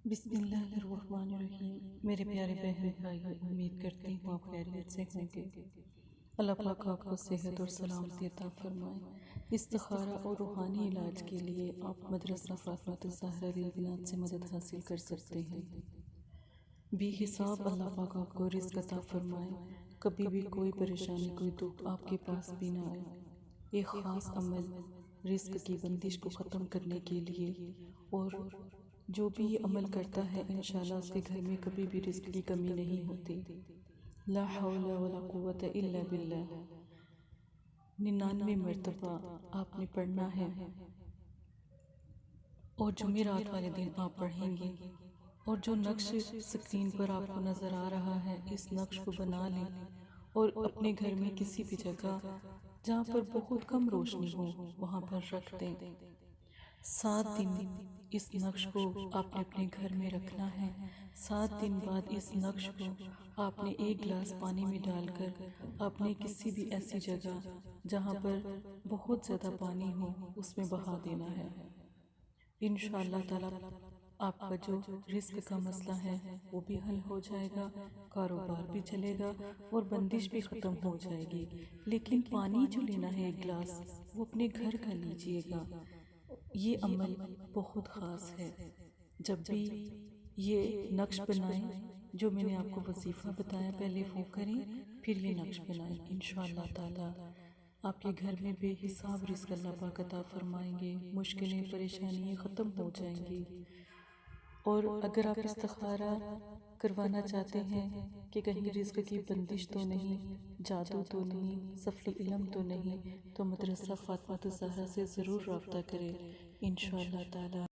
بسم اللہ الرحمن الرحیم۔ میرے پیارے بہن بھائیو، امید کرتی ہوں آپ خیریت سے ہوں گے۔ اللہ پاک آپ کو صحت اور سلامتی عطا فرمائے۔ استخارہ اور روحانی علاج کے لیے آپ مدرسہ فاطمۃ الزہرا للبنات سے مدد حاصل کر سکتے ہیں۔ بے حساب اللہ پاک آپ کو رزق عطا فرمائے، کبھی بھی کوئی پریشانی کوئی دکھ آپ کے پاس بھی نہ آئے۔ ایک خاص عمل رزق کی بندش کو ختم کرنے کے لیے، اور جو بھی یہ عمل کرتا ہے انشاءاللہ اس کے گھر میں کبھی بھی رزق کی کمی نہیں ہوتی۔ لا حول ولا قوت الا باللہ 99 مرتبہ آپ نے پڑھنا ہے، اور جمعرات والے دن آپ پڑھیں گے۔ اور جو نقش سکرین پر آپ کو نظر آ رہا ہے، اس نقش کو بنا لیں اور اپنے گھر میں کسی بھی جگہ جہاں پر بہت کم روشنی ہو وہاں پر رکھ دیں۔ 7 دن اس نقش کو آپ نے اپنے گھر میں رکھنا ہے۔ 7 دن بعد اس نقش کو آپ نے ایک گلاس پانی میں ڈال کر آپ نے کسی بھی ایسی جگہ جہاں پر بہت زیادہ پانی ہو اس میں بہا دینا ہے۔ انشاءاللہ تعالی آپ کا جو رزق کا مسئلہ ہے وہ بھی حل ہو جائے گا، کاروبار بھی چلے گا اور بندش بھی ختم ہو جائے گی۔ لیکن پانی جو لینا ہے ایک گلاس وہ اپنے گھر کا لیجئے گا۔ یہ عمل بہت خاص ہے۔ جب بھی یہ نقش بنائیں، جو میں نے آپ کو وظیفہ بتایا پہلے وہ کریں، پھر یہ نقش بنائیں، انشاءاللہ تعالی آپ کے گھر میں بے حساب رزق اللہ پاک عطا فرمائیں گے، مشکلیں پریشانیاں ختم ہو جائیں گی۔ اور اگر آپ استخارہ کروانا چاہتے ہیں کہ کہیں رزق کی بندش تو نہیں، جادو تو نہیں، سفلی علم تو نہیں، تو مدرسہ فاطمۃ الزہرا سے ضرور رابطہ کریں انشاءاللہ تعالی۔